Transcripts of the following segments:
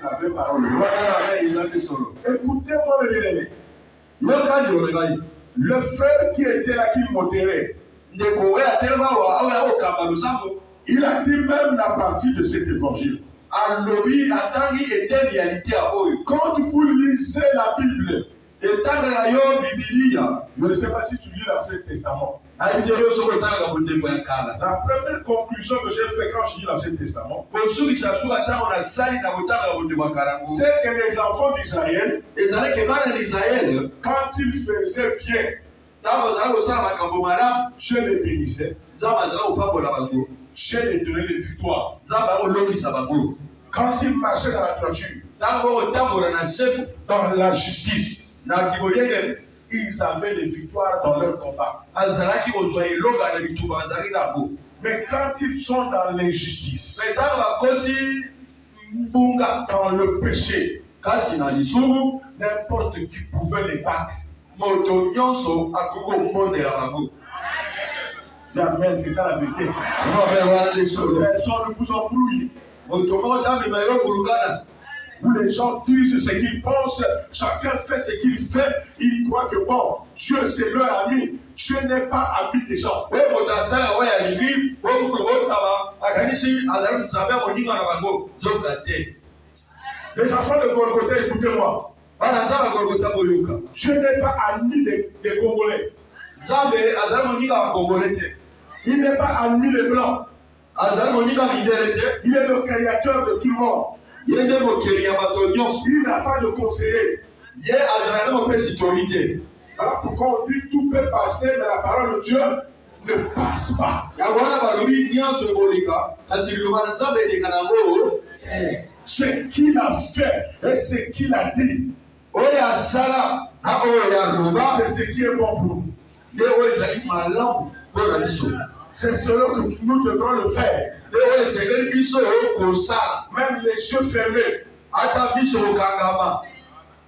C'est la vraie parole. Écoutez-moi, mes bien-aimés. Le frère qui était là, qui modérait, il a dit même la partie de cet évangile. Quand vous lisez la Bible, je ne sais pas si tu lis l'Ancien Testament. La première conclusion que j'ai faite quand je lis l'Ancien Testament, c'est que les enfants d'Israël, quand ils faisaient bien, Dieu les bénissait. Dieu les donnait des victoires. Quand ils marchaient dans la droiture, dans la justice, ils avaient des victoires dans leur combat. Mais quand ils sont dans l'injustice, dans le péché, n'importe qui pouvait les battre. Amen, c'est ça la vérité. Personne ne vous embrouille. Où les gens disent ce qu'ils pensent, chacun fait ce qu'il fait, ils croient que bon, Dieu c'est leur ami. Dieu n'est pas ami des gens. Les enfants de Golgotha, écoutez-moi. Dieu n'est pas ami des Congolais. Il n'est pas ami des Blancs. Il est le créateur de tout le monde. Il n'a pas de conseiller. Voilà pourquoi on dit tout peut passer, mais la parole de Dieu ne passe pas. Ce qu'il a fait et ce qu'il a dit, c'est ce qui est bon pour nous. C'est cela que nous devrons le faire. Même les yeux fermés.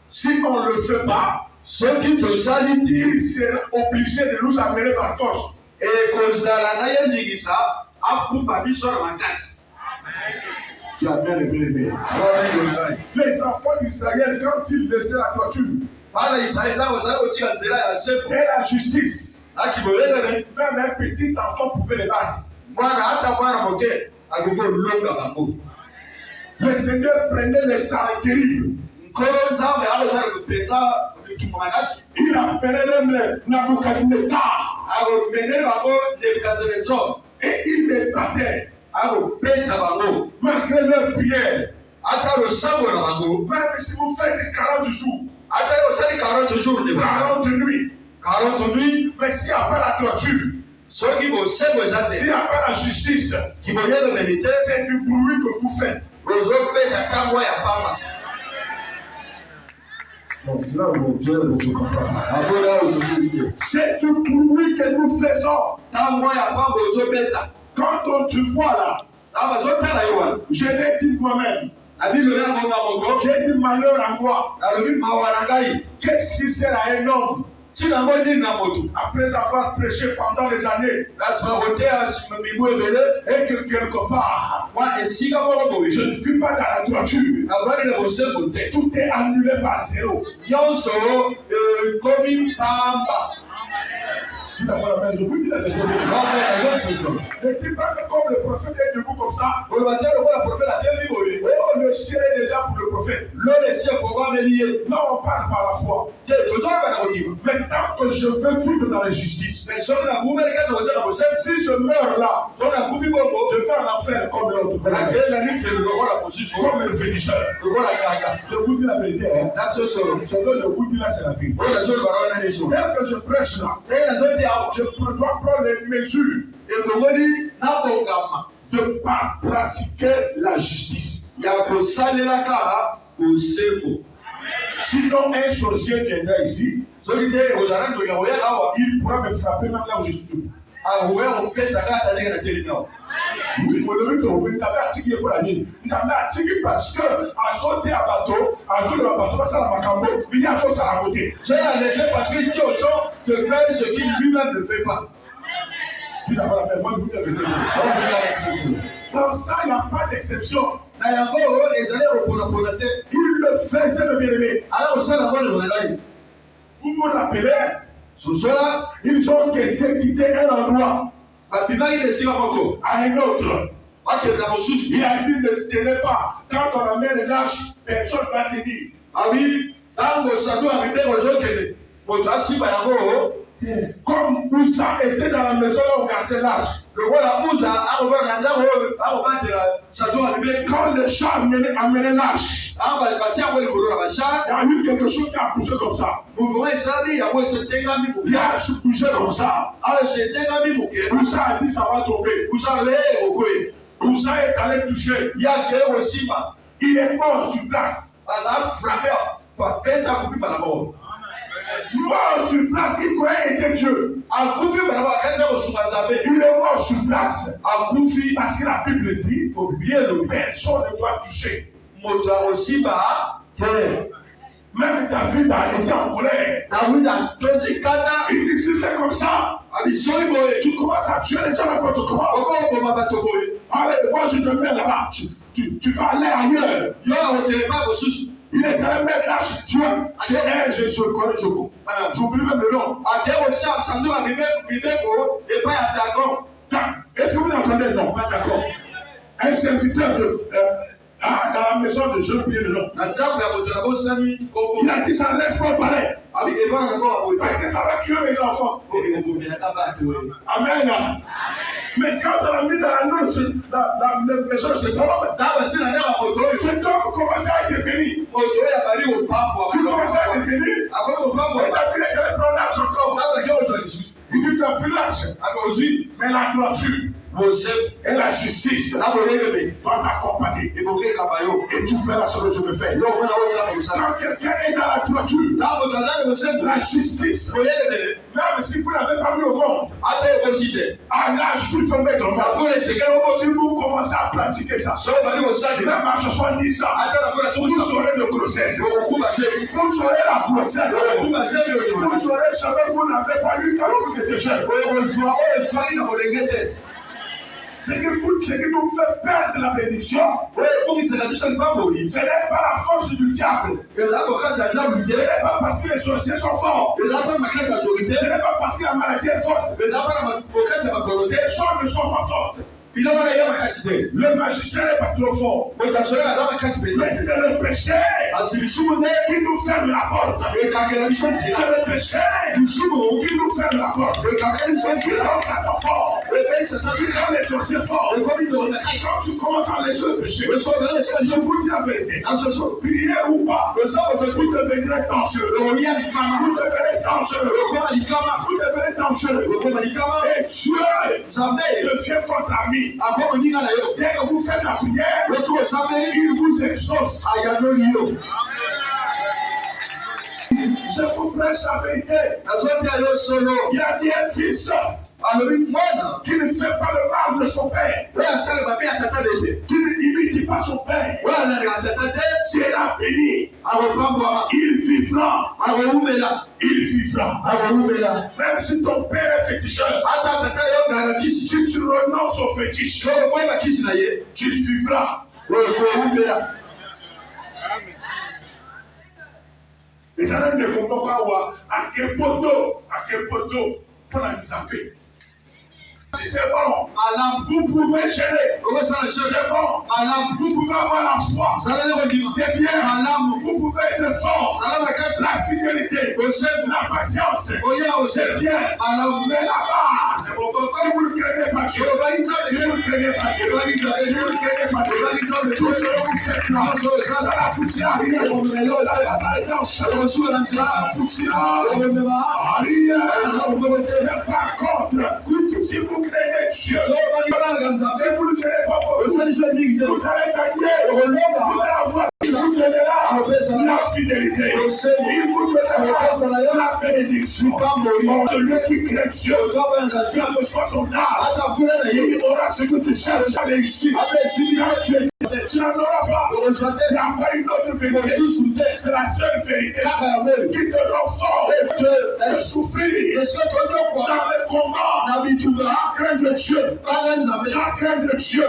Si on ne le fait pas, il sera obligé de nous amener par force. Tu as bien aimé. Les enfants d'Israël, quand ils laissaient la toiture et la justice, même un petit enfant pouvait les battre. Le Seigneur prenait les sarreries. Il appelait même les Nabucodonosor. Et il les battait. Malgré leur prière. Même si vous faites 40 jours. 40 nuits. Mais s'il n'y a pas la torture, s'il n'y a pas la justice, c'est du bruit que vous faites. Donc là où Dieu ne te comprend pas. C'est du bruit que nous faisons. Quand on te voit là, je l'ai dit moi-même. J'ai dit malheur à moi. Qu'est-ce qui sert à un homme? Après avoir prêché pendant des années, et que quelque part, je ne suis pas dans la droiture. Tout est annulé par zéro. Tu n'as pas la même, je vous dis la vérité. Ne dis pas que comme le prophète est debout comme ça, oh, le ciel est déjà pour le prophète. Non, on parle par la foi. Mais tant que je veux vivre dans la justice, si je meurs là, je vais en enfer comme l'autre. Comme le féticheur. Je vous dis la vérité. Ce que je vous dis là, c'est la vérité. Tel que je prêche là, je dois prendre les mesures de ne pas pratiquer la justice. Sinon, un sorcier viendra ici, il pourra me frapper même là où je suis debout. Oui, parce que parce qu'il dit aux gens de faire ce qu'il lui-même ne fait pas. Tu n'as pas la peine. Moi, je vous dis la vérité. Dans ça, il n'y a pas d'exception. Il le faisait, le bien-aimé. Vous vous rappelez, ils ont quitté un endroit à un autre. Il a dit ne tenez pas. Quand on amène l'âge, personne ne va tenir. Ah oui, comme Ouza était dans la maison où on gardait l'âge. Quand le chat amenait l'âge, il y a eu quelque chose qui a bougé comme ça. Il a bougé comme ça. Ouza a dit ça va tomber. Ouza est allé toucher. Il est mort sur place. Mort sur place, il croyait être Dieu. Il est mort sur place. Parce que la Bible dit personne ne doit toucher. Même David a été en colère. Il dit si c'est comme ça, tu commences à tuer les gens n'importe comment. Allez, moi je te mets là-bas. Tu vas aller ailleurs. Il est allé mettre là sur Dieu. Je connais, j'oublie même le nom. Est-ce que vous entendez? Non, pas d'accord. Un serviteur dans la maison de Dieu, oublié le nom. Il a dit ça, laisse pas parler. Parce que ça va tuer mes enfants. Amen. Mais quand on a mis dans la maison de cet homme, cet homme commençait à être béni. Il commençait à être béni. Il a dit qu'il allait prendre l'argent encore. Il dit qu'il n'a plus l'argent. Mais la droiture et la justice doivent t'accompagner. Et tu feras ce que je veux faire. Quand quelqu'un est dans la droiture, la justice, même si vous n'avez pas mis au monde, à l'âge qu'il faut mettre au monde, si vous commencez à pratiquer ça, même à 70 ans, vous aurez de grossesse, vous aurez la grossesse, vous aurez jamais vous n'avez pas eu quand vous étiez jeune. Ce qui nous fait perdre la bénédiction, ce n'est pas la force du diable. Ce n'est pas parce que les sorciers sont forts. Ce n'est pas parce que la maladie est forte. Les choses ne sont pas fortes. Le magicien n'est pas trop fort. Mais c'est le péché qui nous ferme la porte. C'est le péché qui nous ferme la porte. Qui rend Satan fort. Qui rend les sorciers forts. Quand tu commences à laisser le péché, je vous dis la vérité. Priez ou pas, vous devenez dangereux. Vous devenez dangereux. Vous devenez dangereux. Et Dieu devient votre ami. Dès que vous faites la prière, il vous exauce. Je vous prêche la vérité. Il a dit un fils qui ne fait pas le mal de son père, qui ne dit pas son père. Si elle a béni, il vivra. Il vivra. Même si ton père est féticheur, si tu renonces au fétiche, tu vivras. Les gens ne comprennent pas à quel poteau pour la disaper. C'est bon, vous pouvez gérer. C'est bon, vous pouvez avoir la foi. C'est bien, vous pouvez être fort. La fidélité, la patience, c'est bien. Mais là-bas, si vous ne craignez pas Dieu, si vous ne craignez pas Dieu, tout ce que vous faites là, ça va pousser à rien. Ça va être en chaud, ça va pousser à rien. Par contre, si vous craignez Dieu, si vous ne craignez pas, vous allez gagner, vous allez avoir, vous donnera la fidélité. Il vous donnera la bénédiction. Celui qui crée Dieu, quel que soit son âge, il aura ce que tu cherches à réussir. Tu n'en auras pas. Il n'y a pas une autre vérité. C'est la seule vérité qui te rend fort de souffrir dans les combats. Tu as craindre Dieu. Tu as craindre Dieu.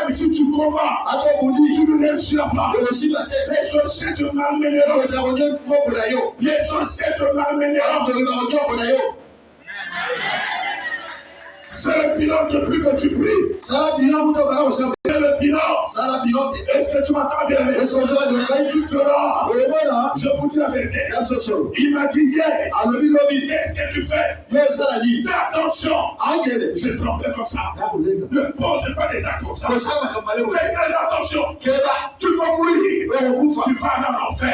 Même si tu combats, tu ne réussiras pas. Les sorciers te malmèneront. Les sorciers te malmèneront. C'est le bilan depuis que tu pries. C'est le bilan. Est-ce que tu m'entends bien? Tu feras. Je vous dis la vérité. Il m'a dit hier. Qu'est-ce que tu fais? Fais attention. Je trompais comme ça. Ne pose pas des actes comme ça. Fais très attention. Tu vas mourir. Tu vas dans l'enfer.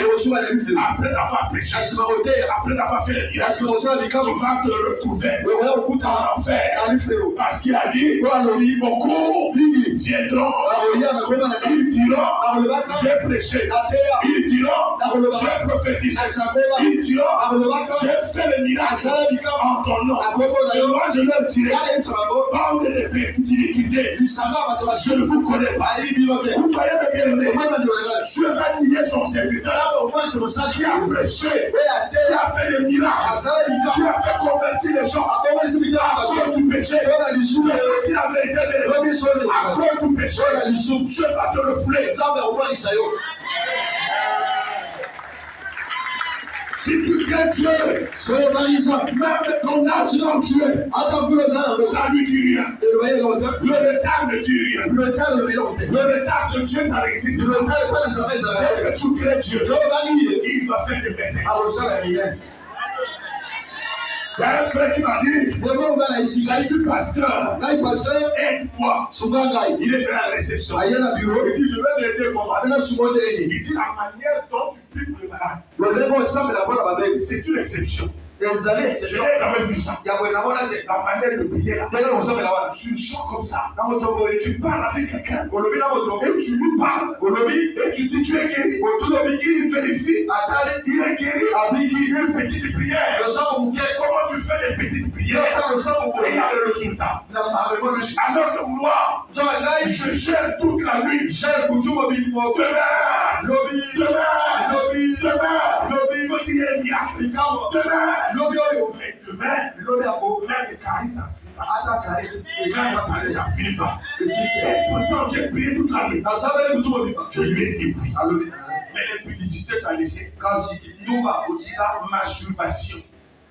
Après avoir péché. Après avoir fait le miracle. Tu vas te retrouver dans l'enfer. Parce qu'il a dit, beaucoup viendront, ils diront, j'ai prêché, ils diront, j'ai prophétisé, ils diront, j'ai fait le miracle en ton nom. Et moi je leur dirai, bande d'iniquité, je ne vous connais pas. Vous voyez mes bien-aimés, Dieu va nier son serviteur qui a prêché, qui a fait le miracle, qui a fait convertir les gens à cause du péché. À cause du péché, Dieu va te refouler. Si tu crains Dieu, même ton argent Dieu, ça ne lui dit rien. Le retard ne dit rien. Le retard de Dieu n'existe pas. Tu crains Dieu, il va faire des merveilles. Il y a un frère qui m'a dit, je suis pasteur, aide-moi. Il est venu à la réception. Il dit, je vais l'aider comment? Il dit, la manière dont tu pries pour le malade, c'est une exception. Je n'ai jamais vu ça. La manière de prier là. Tu chantes comme ça. Tu parles avec quelqu'un. Et tu lui parles. Et tu dis tu es guéri. Il vérifie. Il est guéri. Une petite prière. Comment tu fais les petites prières? Et il y a le résultat. Alors que moi, je gère toute la nuit. Demain, il faut qu'il y ait un miracle. Demain, le charisme ça finit pas. Et pourtant, j'ai prié toute la nuit. Je lui ai dit oui. Mais les publicités t'ont laissé. Masturbation.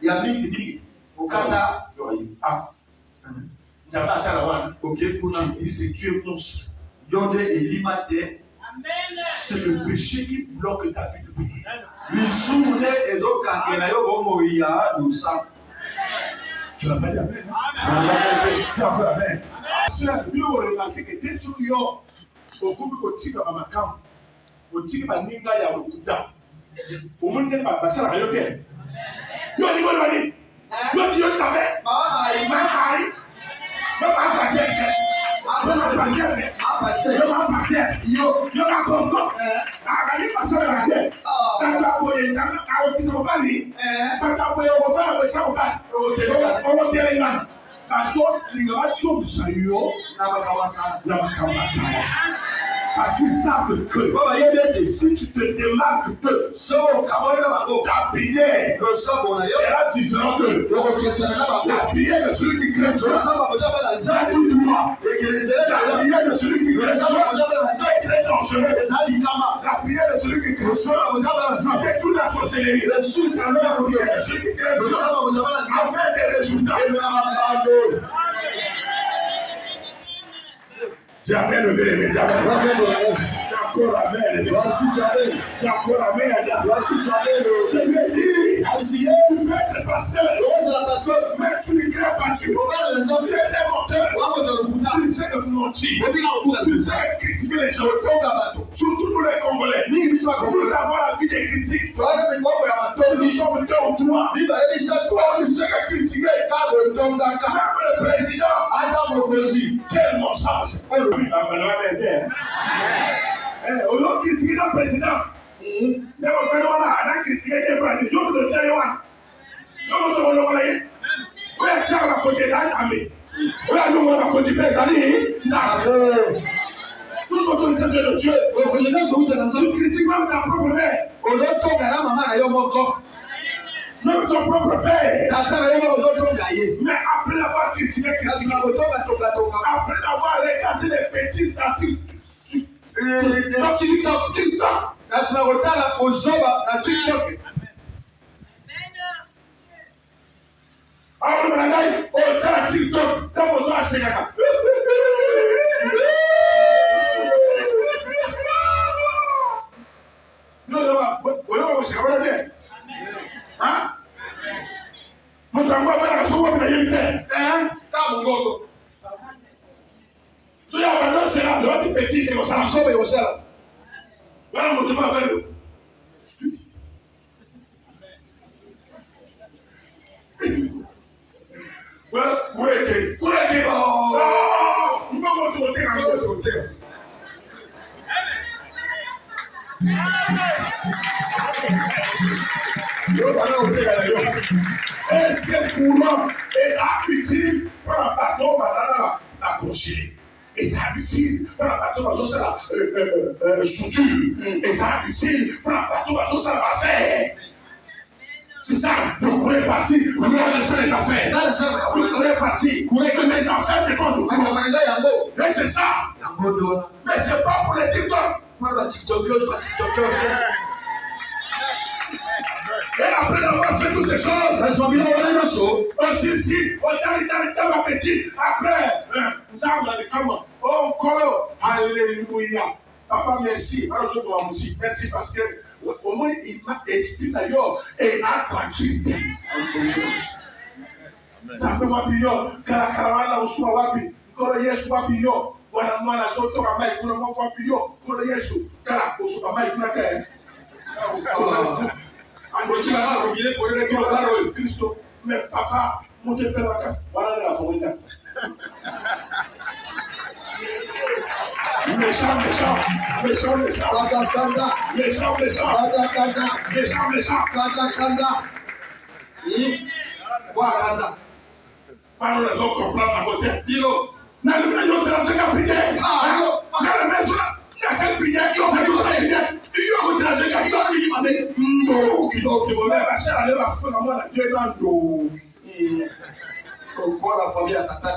Il y a mis dit au Canada. Tu es monstre. C'est le péché qui bloque ta vie de prier. Tu l'as pas dit amen. Tu as encore amen. C'est la Bible où on remarque que dès que tu as au couple que tu as ma camp, au tigre baninga ya okuta. Au monde n'est pas passé à la yoke. Yo ni ko ni. Yo ni yo tabe. Mama passé. Yo ka kongo. Akani passé la tête. Tata boye tata ka o kiso bali. Tata boye o fa o sa o ba. O tere man. Na cho linga cho bisayo na makamata. Parce qu'ils savent que si tu te démarques de ta prière sera différente de la prière de celui qui craint Dieu. La prière de celui qui craint Dieu, c'est très dangereux. La prière de celui qui craint Dieu, c'est toute la sorcellerie. Celui qui craint Dieu, amène des résultats. Jamais le bien-aimé, jamais. J'ai encore amen. J'ai encore amen. Je lui ai dit, tu peux être pasteur, mais tu ne crées pas Dieu. Tu es un menteur. Tu sais que mentir. Tu sais critiquer les gens. Surtout nous les Congolais. Nous avons la vie des critiques. Nous sommes deux ou trois. On sait que critiquer. Même le président. Quel mensonge. On l'a critiqué le président. Toute autorité de Dieu. Tu critiques même ta propre mère. Même ton propre père. Mais après l'avoir critiqué, après avoir regardé les bêtises dans TikTok. Est-ce que courant est utile pour un bateau accroché? Et ça utile pour un bateau soudure? Et ça utile pour un bateau faire? C'est ça, le courant est parti, le courant est les affaires. Le courant est parti, que mes affaires dépendent du courant. Mais c'est ça. Mais c'est pas pour les TikTok. Et après avoir fait toutes ces choses, on dit ici, on t'a petit. Après, alléluia. Papa, merci. Alors, je dois aussi. Merci parce que au moins, il m'a expliqué d'ailleurs et il a tranquillité. Ça peut m'appuyer. Quand la caravane a reçu à Wapi, quand le Yesu Wapi yo, voilà, moi, la toto, ma main, pour le moment, Wapi yo, quand le Yesu, quand la reçu à main, pour la terre. Mais papa, mon Dieu, père, voilà de la famille. Méchant. Parlons les autres comprendre à côté. Dis-le. N'a le plus de la prière. N'a le plus de la prière. Pourquoi la famille a tata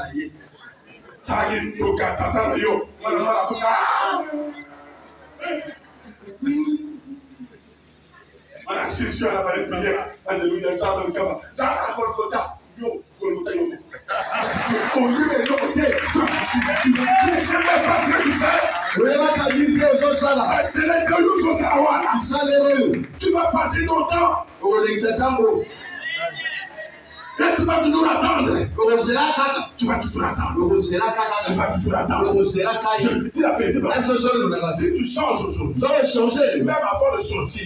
on assiste à la prière. Alléluia. Tu ne sais même pas ce que tu fais. Tu vas passer ton temps. Et tu vas toujours attendre. Tu vas toujours attendre. Je te dis la vérité. Si tu changes aujourd'hui, même avant de sortir,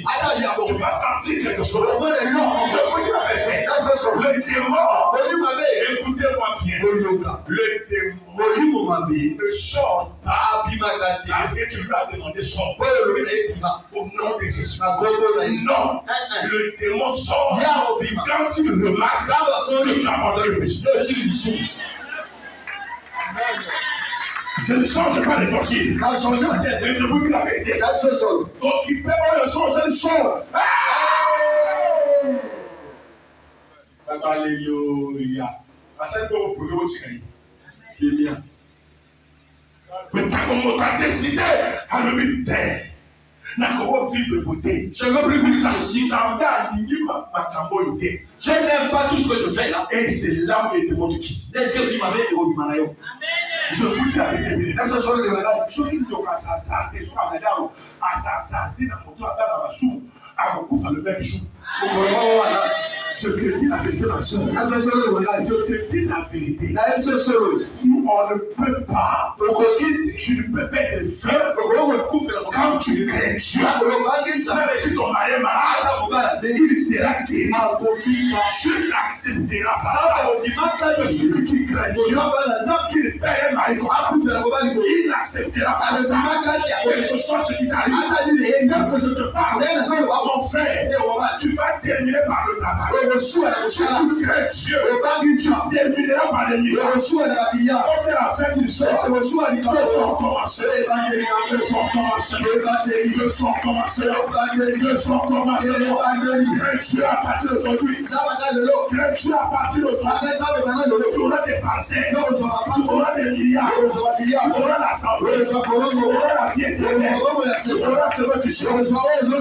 tu vas sentir quelque chose. Je vous dis la vérité. Le démon, écoutez-moi bien. Le démon ne chante pas parce que tu lui as demandé son au nom de Jésus. Non, le démon sort quand il remarque que tu abandonnes le péché. Je ne change pas l'évangile. Je vous dis la vérité. Donc il peut pas le changer le son. Alléluia. Mais quand on a décidé à le taire, n'a qu'à vivre de beauté. Je ne veux plus vivre ça. Je n'aime pas tout ce que je fais là. Et c'est là où il est mon qui. Je vous dis la vérité. Je suis le même jour. Je te dis la vérité, ma soeur. Je te dis la vérité. On ne peut pas. Tu ne peux pas être seul quand tu crains Dieu. Même si ton mari est malade, il sera guéri. Dieu n'acceptera pas que celui qui craint Dieu, qu'il perd un mari comme ça, il n'acceptera pas ça. Quelque chose qui t'arrive, que je te parle, mon frère, tu vas terminer par le travail. Si tu crains Dieu, tu termineras par les milliards. Comme la fin d'une chose, Dieu sont commencés. Dieu sont commencés. Dieu sont commencés. Dieu sont commencés. Crains Dieu à partir d'aujourd'hui. Crains Dieu à partir d'aujourd'hui. Tu auras des parcelles. Tu auras des milliards. Tu auras l'assemblée. Tu auras la vie éternelle. Tu auras ce que tu cherches. Tu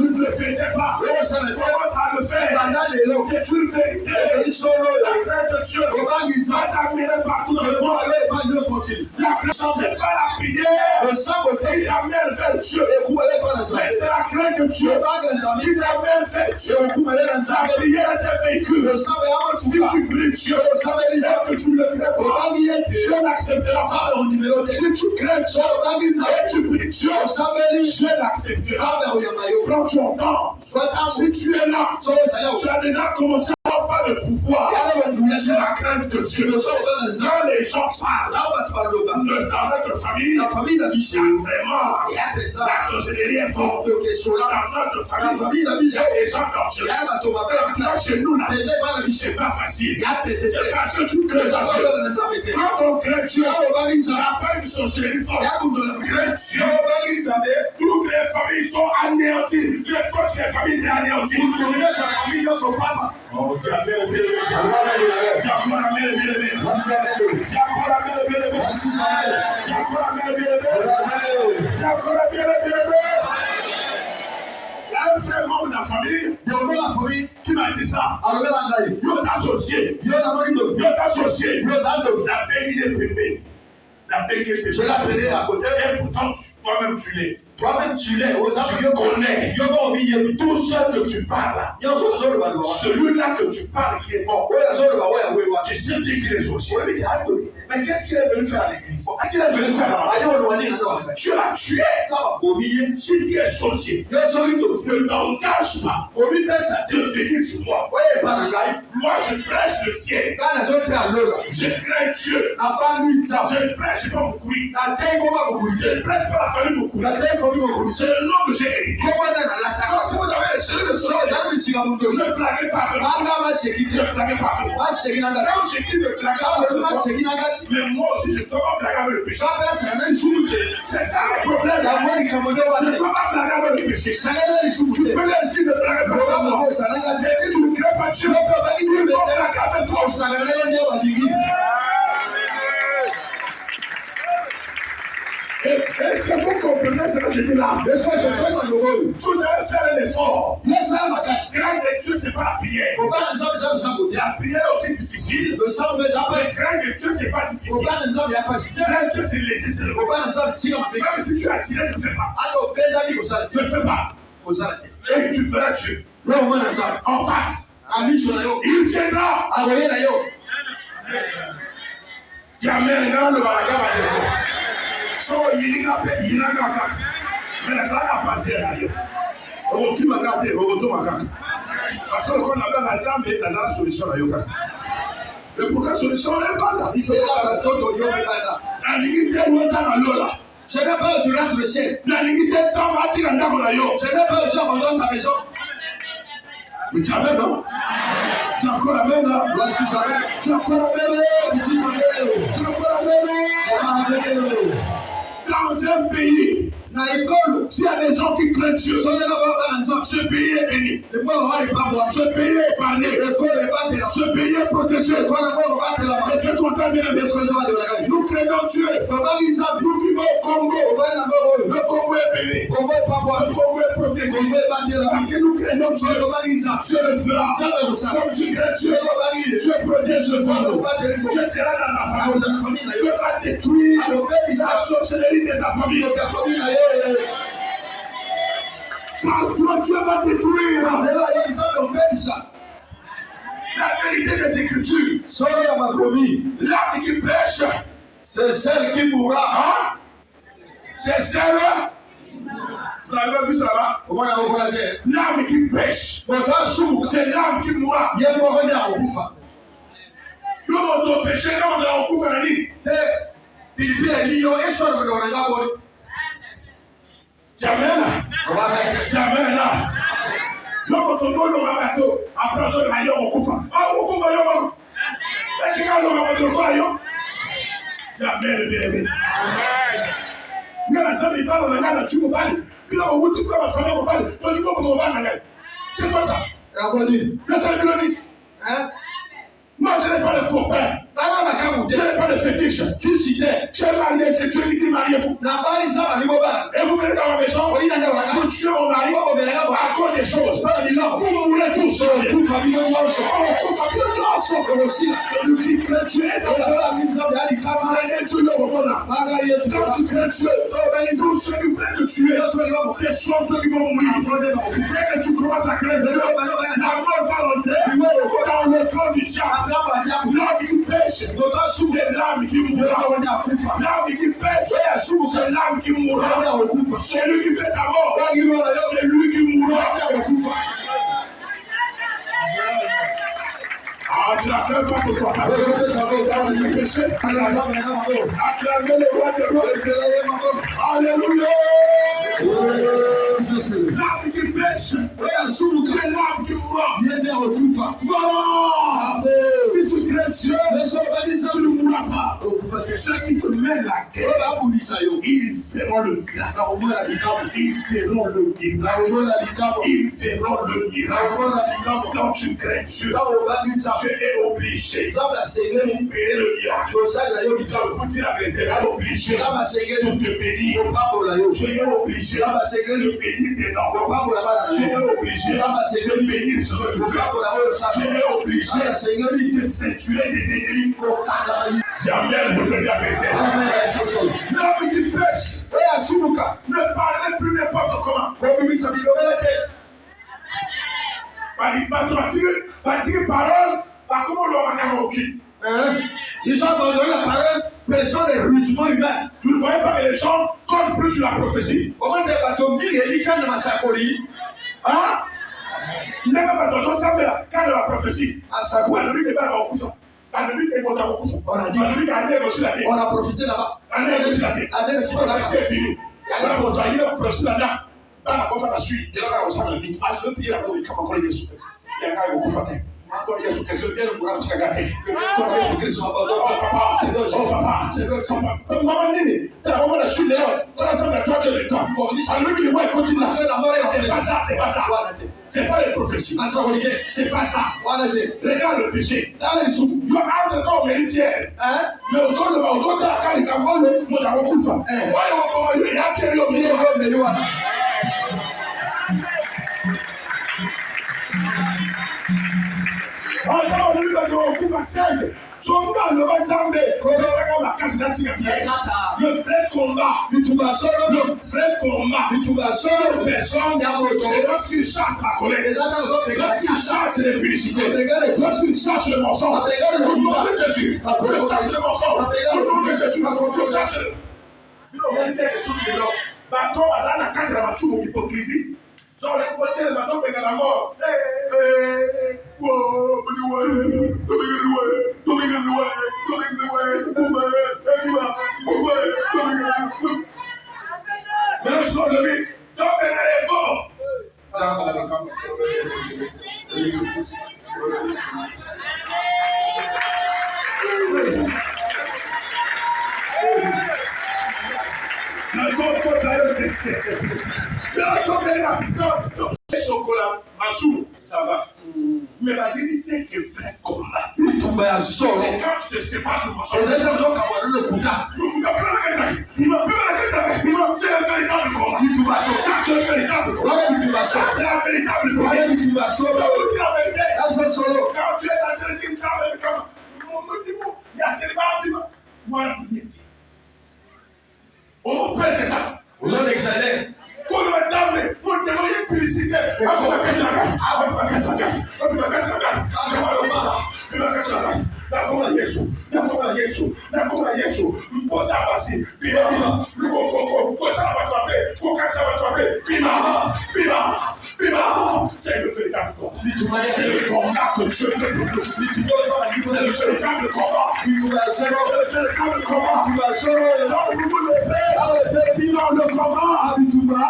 ne le faisais pas. Commence à le faire. C'est une vérité. La crainte de Dieu va t'amener partout dans le monde. La crainte, ce n'est pas la prière qui t'amène vers Dieu. Mais c'est la crainte de Dieu qui t'amène vers Dieu. La prière est un véhicule. Si tu pries Dieu, et que tu ne le crains pas, Dieu n'acceptera pas. Si tu crains Dieu et tu pries Dieu, Dieu n'acceptera pas. Prends ton temps. Si tu es là, tu as déjà commencé à avoir le pouvoir. C'est la crainte de Dieu. Quand les gens parlent dans notre famille, il y a vraiment la sorcellerie est forte. Dans notre famille, il y a des gens dangereux. Chez nous, c'est pas facile. C'est parce que tu crées à Dieu. Quand on crée Dieu, ça n'a pas une sorcellerie forte. Crée Dieu, toutes les familles sont anéanties. Les forces des familles sont anéanties. Oh, Dieu, là, c'est un membre de la famille qui m'a dit ça. Yo t'associé. La béni est pépé. Je l'appelais à côté et pourtant toi-même tu l'es. Tu connais tout ce que tu parles. Celui-là que tu parles qui est mort. Tu sais qu'il est sorcier. Mais qu'est-ce qu'il est venu faire à l'église? Qu'est-ce qu'il est venu faire? Tu l'as tué. Si tu es sorcier, ne t'engage pas de venir sur moi. Moi, je prêche le ciel. Je crains Dieu. Je ne prêche pas beaucoup. Je ne prêche pas la famille beaucoup. C'est le nom que j'ai hérité. Parce que vous avez les cellules de soleil. Ne blaguez pas. Ne blaguez pas. Quand j'ai dit de blaguer, mais moi aussi je ne peux pas blaguer avec le péché. C'est ça le problème. Tu ne peux pas blaguer avec le péché. Tu peux leur dire de blaguer avec le péché. Si tu ne crées pas Dieu, tu ne peux pas blaguer avec toi. Est-ce que vous comprenez ce que je dis là? Vous allez faire un effort. Craindre Dieu, ce n'est pas la prière. La prière est aussi difficile. Mais craindre Dieu, ce n'est pas difficile. Craindre Dieu, c'est laisser seulement. Même si tu es attiré, ne fais pas. Ne fais pas. Et tu feras Dieu. En face. Il viendra. Jamais dans le balagaba de so yinaga kaka mais ça a passé là yo oki magate oto magaka parce que quand on a jambe la solution là yo kaka le pourquoi solution est là il faut la toto yo betana la limite où ta malola je n'ai pas je rentre le ciel la limite tant bâtir en d'accord là yo je n'ai pas je abandonne ta maison mais tu as même non tu as encore la même là tu as encore la même dans un pays, s'il y a des gens qui craignent Dieu, ce pays est béni. Ce pays est épargné. Ce pays est protégé. Est-ce que tu entends bien les messages? Nous craignons Dieu. Nous vivons au Congo. Le Congo est béni. Le Congo est protégé. Parce que nous craignons Dieu. Dieu le fera. Comme tu crains Dieu, Dieu protège le famille. Dieu sera dans ta famille. Dieu va détruire la sorcellerie de ta famille. Dieu va détruire. La vérité des Écritures. L'âme qui pêche, c'est celle qui mourra. Hein? C'est celle. Vous avez vu ça là? L'âme qui pêche, c'est l'âme qui mourra. L'homme auto-péché, quand on est en cours, on a dit. Jamais là. L'homme auto-péché, on a bateau. Après, on a dit on coupe. On coupe, on coupe. Est-ce que l'homme auto-péché, jamais le bien-aimé. Nous avons ça, il parle, on a la tue au bal. Puis là, on voit tout comme un famille au bal. On dit comment on va dans. C'est quoi ça? Le salut, hein? Moi, je n'ai pas de copain. Je n'ai pas de fétiche. Qui citait? J'ai marié, c'est Dieu qui marié vous. Et vous venez dans ma maison, vous tuez mon mari à cause des choses. Vous mourrez tous seuls. Toute famille de Dieu sont aussi. Celui qui craint Dieu est dans la mise en place. Quand tu crains Dieu, tous ceux qui veulent te tuer, ce sont eux qui vont mourir. Vous voulez que tu commences à craindre Dieu. La mort volontaire dans le corps du diable. L'âme qui pêche, c'est l'âme qui mourra. L'âme qui pêche, c'est l'âme qui mourra. C'est lui qui fait ta mort. C'est lui qui mourra. Ah, tu n'acclames pas pour toi. Acclamez le roi des rois. Alléluia. L'âme qui pêche, c'est l'âme qui mourra. Voilà. Si tu crains Dieu, tu ne mourras pas. Ceux qui te mènent la guerre, ils feront le miracle. Ils feront le miracle. Ils feront le miracle. Quand tu crains Dieu, tu es obligé de payer le miracle. Je vous dis la vérité, tu es obligé de te bénir. Tu es obligé de bénir tes enfants. Tu es obligé de bénir ce que tu fais. Tu es obligé de séduire des ennemis. Jamais je te dis la vérité. L'homme qui pêche, ne parlez plus n'importe comment. Va dire parole, par comment l'homme a camouflé. Ils ont abandonné la parole, personne n'est rusement humain. Tu ne voyais pas que les gens comptent plus sur la prophétie. Comment t'es pas tombé et dit quand de ma sacoli? Hein? Il n'y a pas de ça, mais quand de la prophétie. À sa voix, lui n'est pas dans le cousin. On a profité là-bas. On a aussi la tête. On a aussi épilé. Il y a un professeur là-dedans. Dans la conférence à suivre, il y a un professeur là-dedans. Ah, je veux payer la bonne comme encore les sous. Il y a un gars qui est beaucoup encore les sous. Quelqu'un vient de pouvoir te gâter. Quand les sous qui sont papa, c'est deux jours, papa. C'est deux jours. Maman Nini, tu as vraiment la suite d'ailleurs. Ça ressemble à toi de l'état. Bon, il dit ça, lui, il continue à faire la mort. C'est pas ça, c'est pas ça. C'est pas les prophéties. C'est pas ça. Regarde le péché. Dans les sous, tu as un de ton méritière. Mais au sol de ma auto, tu as la carte de Cameroun, moi, tu as beaucoup de femmes. Il y a un au milieu. Attends, on lui va dire au coup à 5. Le vrai combat, c'est lorsqu'il chasse la colère, lorsqu'il chasse les publicités, lorsqu'il chasse le mensonge, au nom de Jésus, il chasse le mensonge, au nom de Jésus, il chasse le. Hypocrisie. So les côtés de bateau pega la mort. Ça va. Mais la limite est vrai combat. C'est quand tu te sépares de mon sang. Le c'est le véritable combat. C'est le véritable combat. C'est la véritable combat. Je vous dis la vérité. Quand tu es dans le véritable combat, il y a célibat. Voilà. On peut être là. On a l'excellent. Pour le mettre, pour témoigner publicité. parti. Bima. Ça va tomber. Ça va tomber. Bima. Bima. Bima. C'est le véritable combat. C'est le combat que Dieu te donne. C'est le véritable combat. C'est le véritable combat. Le combat.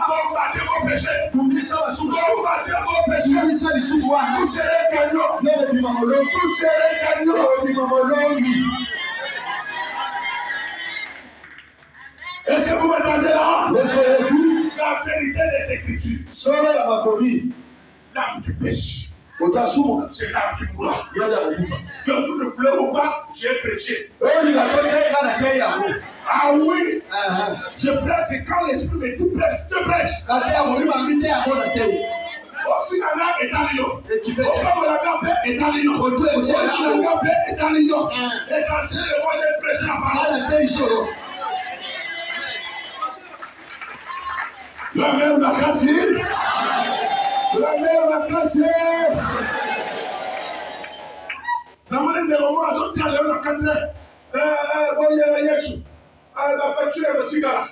Combattez vos péchés. Combattez vos péchés. Vous serez gagnants. Vous serez gagnants. Est-ce que vous m'entendez là? La vérité des Écritures. L'âme qui pêche. C'est l'âme qui mourra. Que vous ne pleurez pas, j'ai péché. Ah oui. Je prêche quand l'esprit me dit prêche, je prêche. Aussi la gamme est à Lyon. La gamme est à Lyon. La gamme est à Lyon. L'essentiel est moi de prêcher la parole. La mère m'a cassé. La mère m'a cassé. La monnaie de l'homme a d'autres à la cassé. Bon, il y a Yesu. La voiture est le tigara.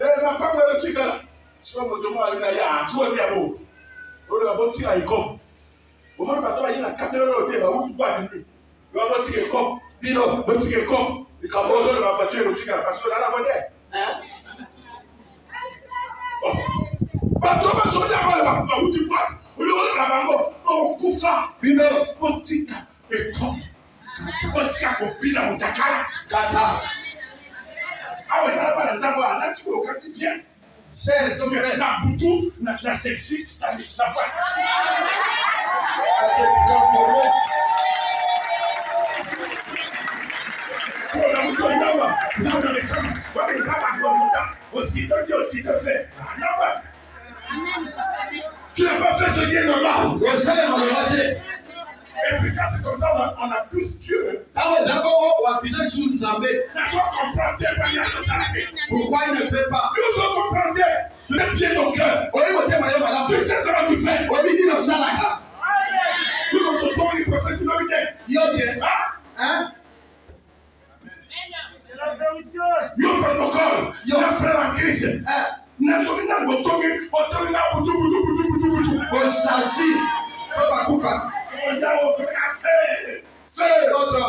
Ma femme est le tigara. Je vais me demander à Yah. Tu vois bien beau. On a beau tirer comme. Au moment où il y a la cathédrale au thème, où tu peux aller. Il va tirer comme. Bino, le tirer comme. Il va poser la voiture le tigara. Parce que là, la monnaie. Bateau va sonner avant le où tu peux. Où le rôle de la mango. On coupe ça. Bino, on tika. Et comme. On tika comme Bina, on takara. Kata. Ah ouais, ça n'a pas de temps. Là, tu peux au quotidien. C'est donc la boutou, la sexy, la voix. Elle s'est transformée. Oh, la boutou, il y a moi. Dans le temps, aussi de faire. Tu n'as pas fait ce qui est normal. Et puis quand c'est comme ça, on accuse Dieu. Pourquoi il ne fait pas? Nous autres comprendons. Tu aimes bien ton cœur. Tu sais ce que tu fais. Nous, notre temps, il préfère que tu l'habites. Hein? C'est la vérité. Yo protocole. Yo frère en Christ. Nazoina botongi, botongi na butu. On s'agit. Faut pas qu'on fasse. On y a autre affaire. Feu.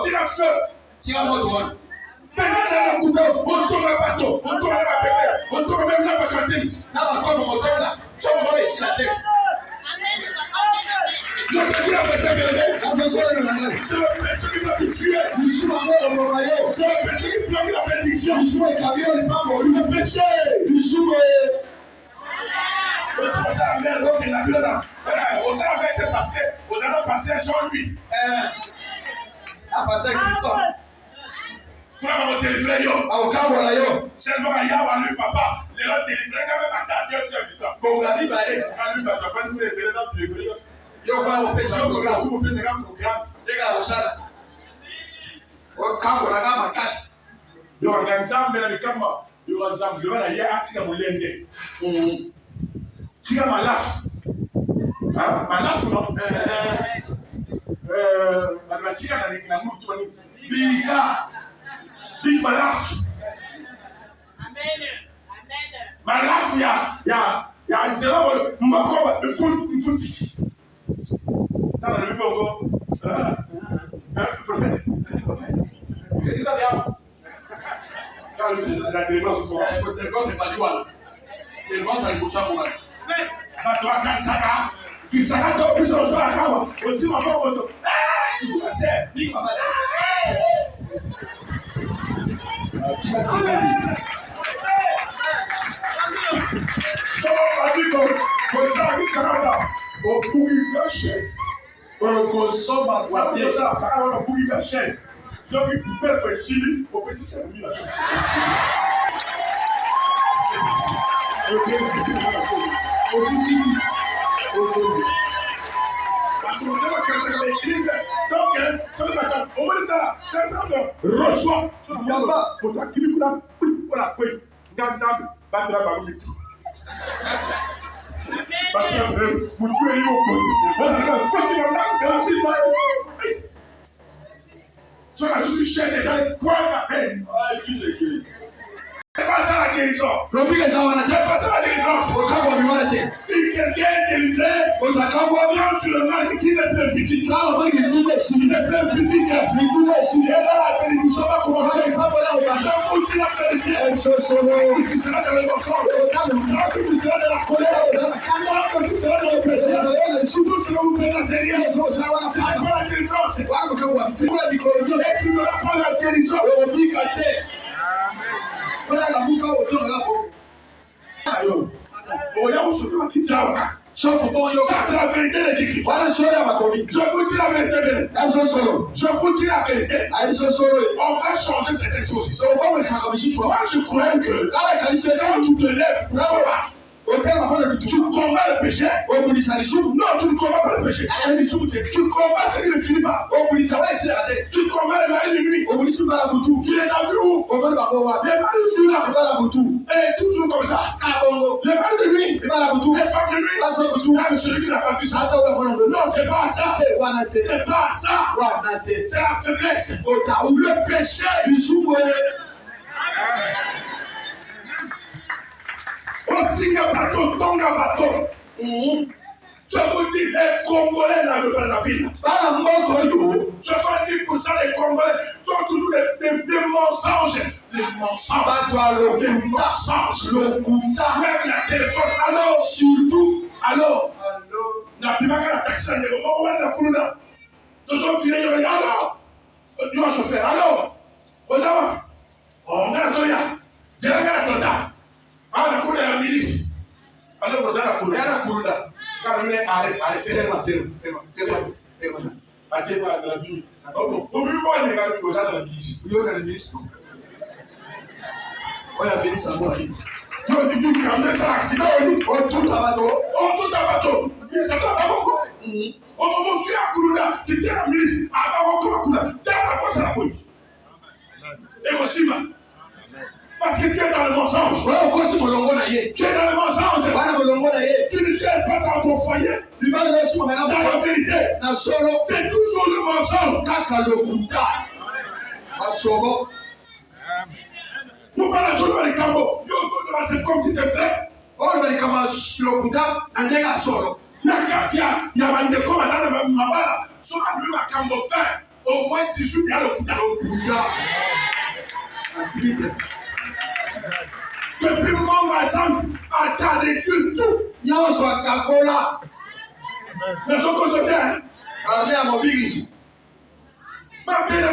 Tire feu. Tire moto. Maintenant, on tourne le bateau, on tourne la pépère, on tourne même la bacantine. Là, on va comme on tourne là. Tu vas voir ici la tête. Je te dis avec ta vérité. C'est le péché qui t'a tué. Il joue à mort au royaume. C'est le péché qui bloque la bénédiction. Il joue avec la vie, il pas mort. C'est le péché. Il joue tu vas la mère, donc il a vu là. Vous avez été passé, vous avez passé Jean-Louis. Ah, passé Christophe. Pour avoir téléphone, c'est le moment où il y a lui, papa. Les autres téléphones, quand même, à 2 heures du temps. Bon, la Bible, Lui, bah, tu vas pas nous les donner dans le téléphone. il y a un péché. Un programme. Les gars, au chat. Quand on a ma cache. Il y aura un jam, mais le camp, il y aura un jam. Il y aura un tika moulende. Tika malaf. Malaf, non? La tika n'a pas Bika. Big malaf. Malaf, il y a un terrain, le coup de fouti. Dans le Bible, prophète. Et qui ça vient? Quand la télévision se commence, la télévision c'est pas du wall. La télévision c'est le bouchon pour elle. Quand tu vas faire ça, qui s'arrête au plus on se la cave, on dit ma mort, on dit, tu peux passer, ni pas passer. Ça va dire que ça, qui s'arrête là, on pourrit la chaise. On consomme ma foi. C'est ça, on pourrit la chaise. Ceux qui peuvent faire suivi au petit service. Reçois. Pour ta clip là, pour la feuille. Garde la bague. Parce que vous pouvez y sur la solution des années, quoi la peine? Ah, qui c'est qui? la guérison. J'ai passé la délivrance. Si quelqu'un est délivré, quand tu le marques qu'il est plein petit, il est plein petit, et là la bénédiction va commencer. Je vous dis la vérité. Quand tu seras dans le mensonge, quand tu seras dans la colère, quand tu seras dans le péché, surtout si vous faites la guérison, tu n'as pas la délivrance. Et tu n'auras pas la guérison. Ça, c'est la vérité des Écritures. Je vous dis la vérité. Je vous dis la vérité. On va changer certaines choses. Moi, je croyais que quand tu te lèves, tu combats le péché. Non, tu ne combats pas le péché. Tu combats ce qui ne finit pas. Tu combats les maris de nuit. Tu les as vus où? Les maris de nuit. Et toujours comme ça. Les maris de nuit. Les femmes de nuit. Ah, mais celui qui n'a pas vu ça. Non, c'est pas ça. C'est pas ça. C'est la faiblesse. Le péché. Aussi un bateau, tombe un bateau. Je vous dis, les Congolais n'avaient pas la ville. Je vous dis pour ça, les Congolais sont toujours des mensonges. Des mensonges. Des mensonges. Même la téléphone. Alors, surtout, alors, la plupart de la taxi, on va la couleur. Nous sommes filés, alors, nous allons chauffeur, alors, on va la Toya, je vais la Toya. Ah, la cour de la milice. Alors, vous avez la cour. Il y a la cour là. Quand vous arrêtez, arrêtez la milice. Vous pouvez voir les gars qui sont dans la milice. Vous avez la milice. Oui, la milice à moi. Tu as dit que quand ça accident, on tout à bateau. Ça te va beaucoup. Au moment où tu es à Koulouna, tu es à la milice. Avant qu'on va Koulouna, tu es à la porte à la bouille. Et aussi, parce que tu es dans le mensonge. Tu es dans le mensonge. Tu ne gères pas dans ton foyer. Dans la vérité. C'est toujours le mensonge. Nous parlons toujours de Cambo. C'est comme si c'est fait. La Katia, il y a des combattants de Mabala. Sur la rue à Cambo fait. Au moins 10 jours, il y a le Kouta. Depuis mon ensemble, à ça réduit tout. Il y a un soir Kakola. Mais je constatais, parlez à mon ici. Ma belle,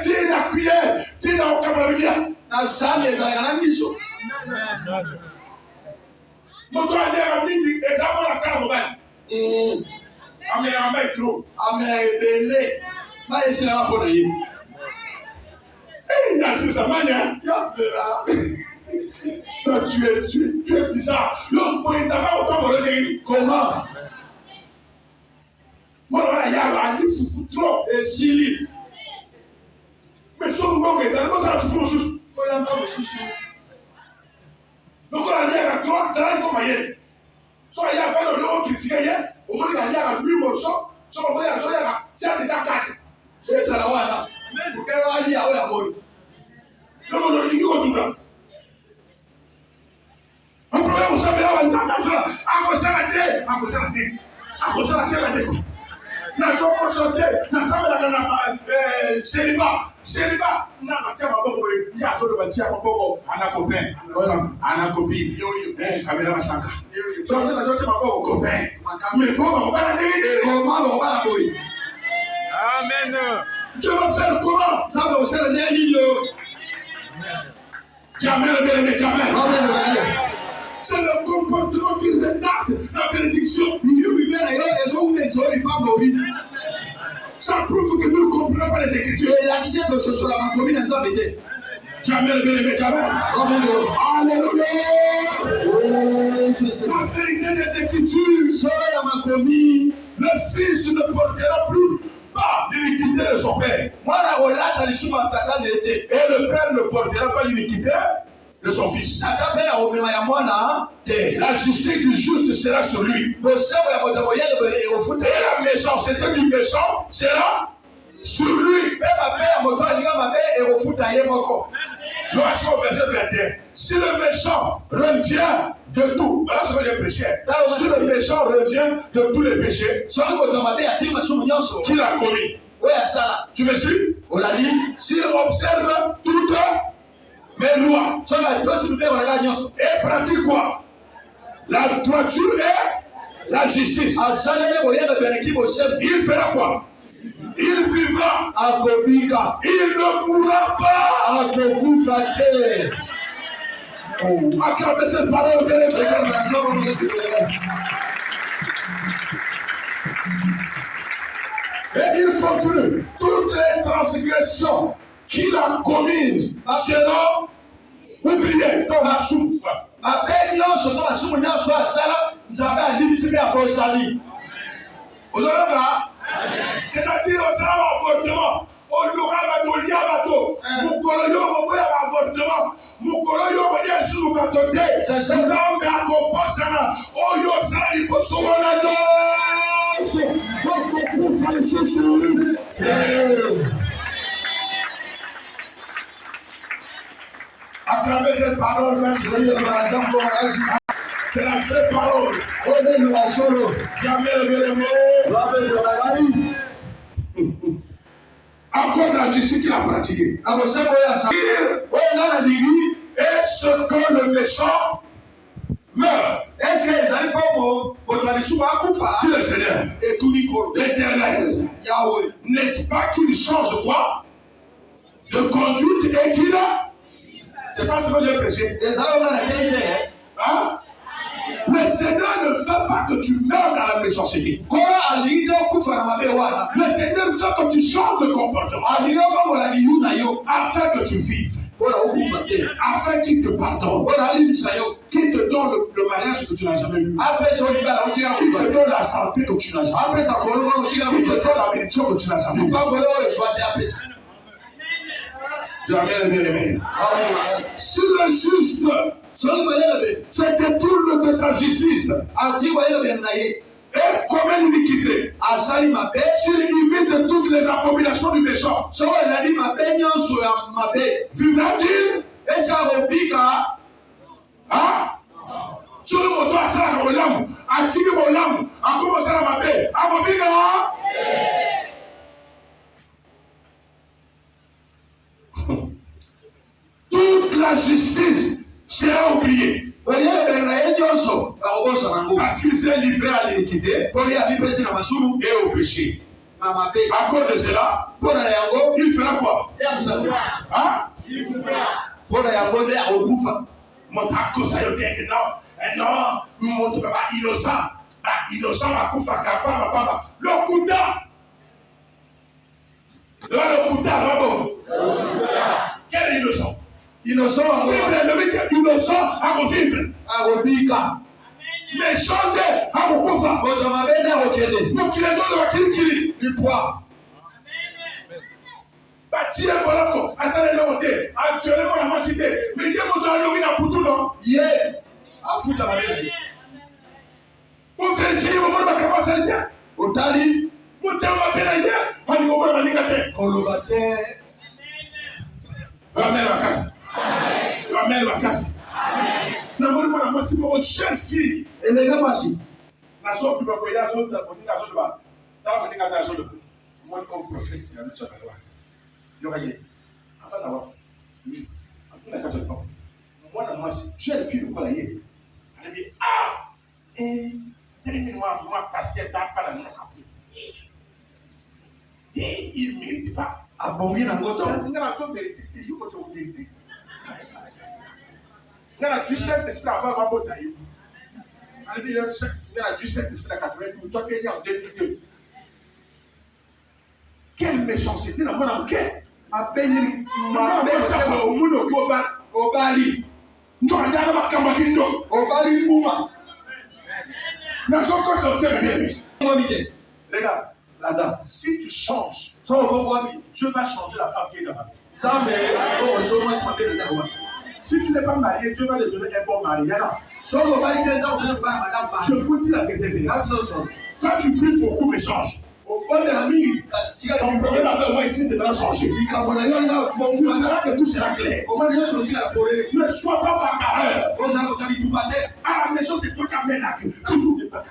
tiens la cuillère, tiens la caméra. Dans ça, les amis, mon doigt est midi, et j'avais la caméra. Amé trop. Amé belé. Ma ici là pour lui. Eh, il y a ce samania. Toi, tu es bizarre. L'autre point, t'as pas autant de le comment? Moi, il y a un livre trop. Et Chili. Mais son bon, ça ne va pas se faire. Moi, il y a pas de soucis. Donc, on a dit à 3, ça va être comme hier. Soit il y a pas de l'eau qui tire hier. Au moins, il y a 8 morceaux. Soit il y a déjà 4. Et ça va là. Pour qu'elle va aller à la mode. Le monde dit qu'il va tout là. Un problème, vous savez, on va à cause de la terre, à cause de la terre, à cause de la terre, à cause de la terre. Na jo ko sote na sabe na célibat na matia maboko ya to do matia maboko ana copine yo kamera mashaka donc na jo te maboko copain mais bon bana ndenge comment bana boy amen. Dieu va faire comment ça va aussi le dernier jamais amen. C'est le comportement qui retarde la bénédiction. Ça prouve que nous ne comprenons pas les Écritures. Jamais le bien-aimé, jamais. Alléluia. La vérité des Écritures. Le fils ne portera plus pas l'iniquité de son père. Et le père ne portera pas l'iniquité de son fils. La justice du juste sera sur lui. Et la méchanceté du méchant sera sur lui. Nous sommes au verset 21. Si le méchant revient de tout, voilà ce que j'ai prêché. Si le méchant revient de tous les péchés qu'il a commis, tu me suis? S'il observe toutes mes lois et pratique quoi? La droiture et la justice. Il fera quoi? Il vivra. Il ne mourra pas. Acclamez cette parole de et il continue. Toutes les transgressions qu'il a commises, selon, oubliez, dans la soupe. C'est-à-dire, on sera en avortement. On l'aura battu, avortement. Mukolo modia suru katote. Nzambe akopasana. Oyo sala liposo wana doso. Boko kufa lisusu. Acclamez cette parole même. C'est la vraie parole. Jamais le encore la justice qu'il a pratiquée. Et ce que le méchant meurt. Est-ce que les animaux qui le Seigneur et tout l'Éternel, n'est-ce pas qu'il change quoi de conduite et qu'il a? C'est pas ce que j'ai prêché. Hein? Le Seigneur ne veut pas que tu meurs dans la méchanceté. Le Seigneur veut que tu changes de comportement afin que tu vives. Afin qu'il te pardonne. Qu'il te donne le mariage que tu n'as jamais eu. Qu'il te donne la santé que tu n'as jamais eu. Qu'il te donne la bénédiction que tu n'as jamais eu. Jamais le bien-aimé. Si le juste se détourne de sa justice et commet l'iniquité, s'il imite toutes les abominations du méchant, vivra-t-il? Hein? Sur le moto, à Sarah Rolam, à Tigre Rolam, à commencer à m'appeler, à Robina. Toute la justice sera oubliée. Parce qu'il s'est livré à l'iniquité et au péché. À cause de cela, il fera quoi? Hein? Innocent quel innocent? Innocent à revivre. Mais chanter à Mokofa. Donc il est dans le Kirikiri. Du poids. Bâti un bolako. Asale le côté. Actuellement la massité. Mais il y a mon temps à l'orine à Poutou, non? Yeah. À foutre la mamie. Vous faites chier mon monde à Kama Salita. Otali. Mon temps à Pénaïa. On dit qu'on va manigate. Kolobate. Ramène ma casse. Ramène ma casse. N'amène pas la masse pour chère fille. Et les gars, massi. La sorte du bakoya, la sorte de la bonne de bas. Dans la bonne de la sorte de moi, comme prophète, il y a une chose à voir. Il y aura hier. Avant d'avoir. Oui. Après la casse de temps. Moi, la masse, chère fille, vous voyez. Elle dit ah! Et. Moi, passer dans la main. Et il ne mérite pas. Ah bon, il y a un goût. Il y a un peu mérité. Il y a un peu mérité. Il y a du Saint-Esprit avant ma bataille. Il y a du Saint-Esprit à 92. Toi qui es né en 2002. Quelle méchanceté dans mon enquête. À peine, ma mère s'est au monde au Bali. Nous regardons ma campagne au Bali Mouma. Nous sommes tous en train de dire. Regarde, la dame, si tu changes, Dieu va changer la femme qui est dans la vie. Si tu n'es pas marié, Dieu va te donner un bon mari. Je vous dis la vérité. Quand tu pries, beaucoup me changent. Au fond de la mine, ton problème avec moi ici, c'est de la changer. Tu verras que tout sera clair. Ne sois pas bagarreur. À la maison, c'est toi qui amènes la clé. Toujours des bagarres.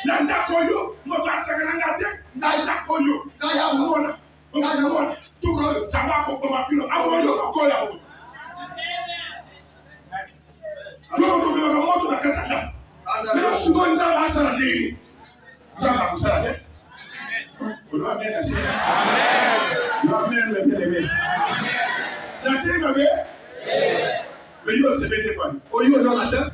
Nandakoyo, Motasaganade, Nandakoyo, Nayamona, Nayamona, Turo, Tabako, Babilo, Awoyo, Koya. No, to the Katana. No, she won't tell us a day. Jama Sarade. You are men, I say. You are men, la thing of it. Mais you are 71. Oh, you are not at that.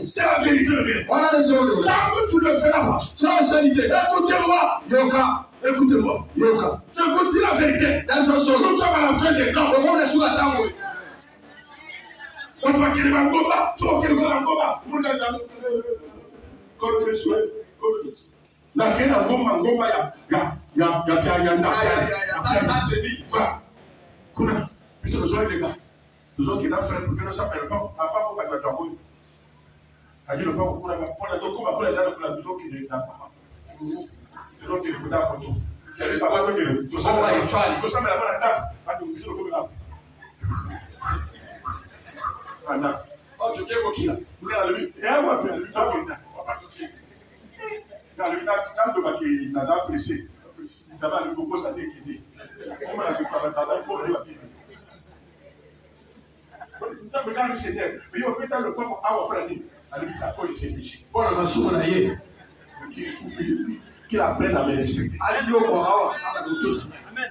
C'est la vérité de Dieu. Tant que tu le fais là-bas, c'est la vérité. Écoutez-moi, Yoka. Écoutez-moi, Yoka. Je vous dis la vérité. Nous sommes à la fin des temps. On est sur la table. On va qu'il va combattre. Tu vas qu'il va combattre. Vous regardez. Comme le souhait. La guerre a gomba ya kuna puisque nous sommes les gars nous sommes qui n'a fait pour que nous s'appelle pas à pas pour la jambe a dit le pas pour la donc comme après les gens pour la maison qui n'est pas nous devons te écouter à tout qui est pas que tout ça là tout ça mais la bonne dame pas de monsieur comme là voilà oh je tiens qui là vous allez lui et on va faire lui pas on va pas tout dans le dans de qui n'a pas pressé d'abord le beaucoup ça t'aider comment la pas d'abord pour lui Tant que quand c'est mais il faut ça le corps à votre année avec sa foi et ses péchés bon la maçon là hier qui souffre qui apprend à me respecter allez au corps à la douce amen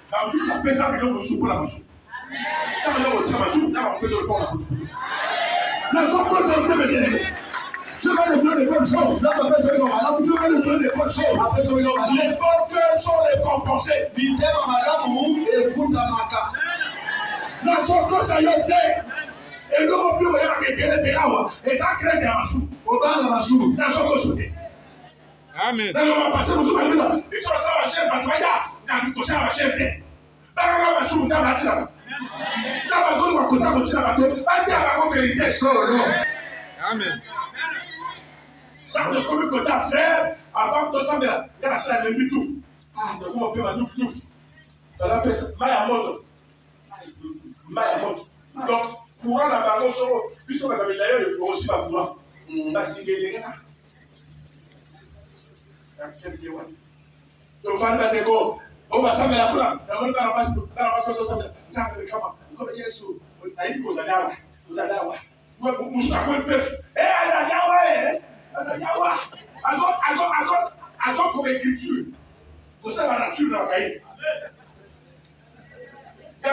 quand tu la pèse avec le soupe la maçon quand il y a autre maçon quand on peut le corps la maçon quand ça peut me dire je vais le donner des bonnes choses. Là, après, je vais le donner des bonnes choses. Après, je vais le donner. Les bonnes cœurs sont récompensés. Et foutre à ma carte. Nous sommes tous à yoté. Et nous, on peut regarder bien les pérawa. Et ça crée des massous. Au bas de massou. Nous sommes tous sautés. Amen. Nous allons passer pour tout le monde. Ils sont à la chaîne, pas de voyage. Nous sommes à la chaîne. Nous allons passer pour tout le monde. Nous allons passer pour tout le monde. Amen. Dans le commun à faire, avant de s'en faire, il y a la chaîne de tout. Ah, de comment on peut tout tout. Ça l'appelle ça. Maya mode. Donc, courant la baron sur puisque madame d'ailleurs il faut aussi pas courant. La singélé là. Donc, ça va être go. On va s'amener la couleur. On va passer sur ça. Ça va être comment? Comme il y a sur. Aïe, vous allez avoir. Vous allez avoir. Vous savez le bœuf. Eh, alors comme écriture. Vous savez la nature de la cahier. Il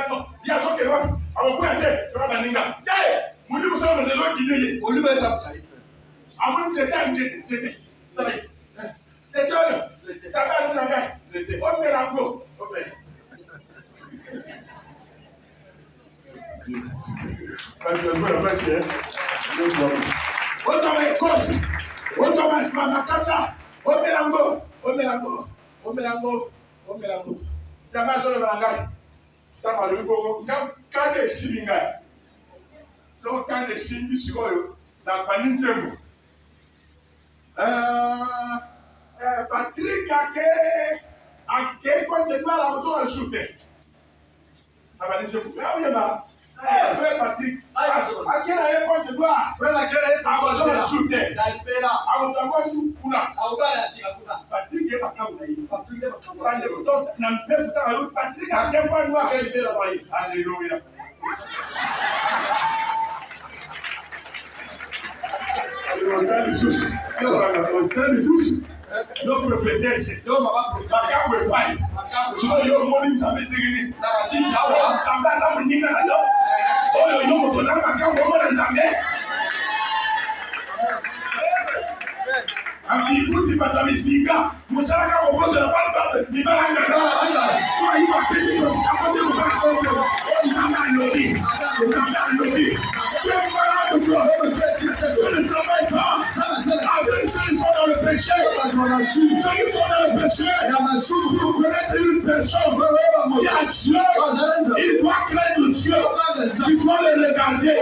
y a ce qui est là. Alors, vous êtes là, vous êtes là. Vous êtes là, vous êtes là, vous êtes là. Vous êtes là, vous êtes là. Vous êtes là, vous êtes quand des signes, donc quand des signes, tu vois, la panique de Patrick a quel point de doigt la retour à shooter. La panique de ah oui, bah, frère Patrick, à quel point de doigt, frère laquelle a retour à shooter. À votre voix sous Kuna, à Oga, Patrick est pas comme Patrick est pas comme donc, Patrick a quel point de doigt qu'elle est là-bas. Alléluia. No prophetess, no mama prophet, we buy. So you money to be digging. Na si tawo, sometimes I'm digging na yo. Oh yo mo to na ma kan wo na nzambe. Ami kuti batamisiga, musaka ko bodo na papa, ni baranga na. So ayi ba peti ko ka bodo ko ba ko. O nzamba no bi. So para Ceux qui sont dans le péché, pour connaître une personne qui a Dieu, il doit craindre Dieu. Tu dois le regarder.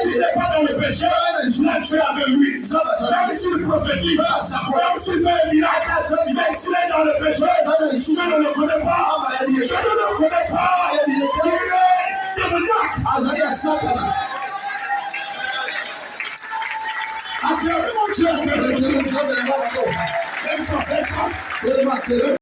S'il n'est pas dans le péché, tu l'as tué avec lui. Même s'il prophétise, même s'il fait un miracle, mais s'il est dans le péché, je ne le connais pas. Je ne le connais pas. Il est démoniaque. Acclamez mon Dieu.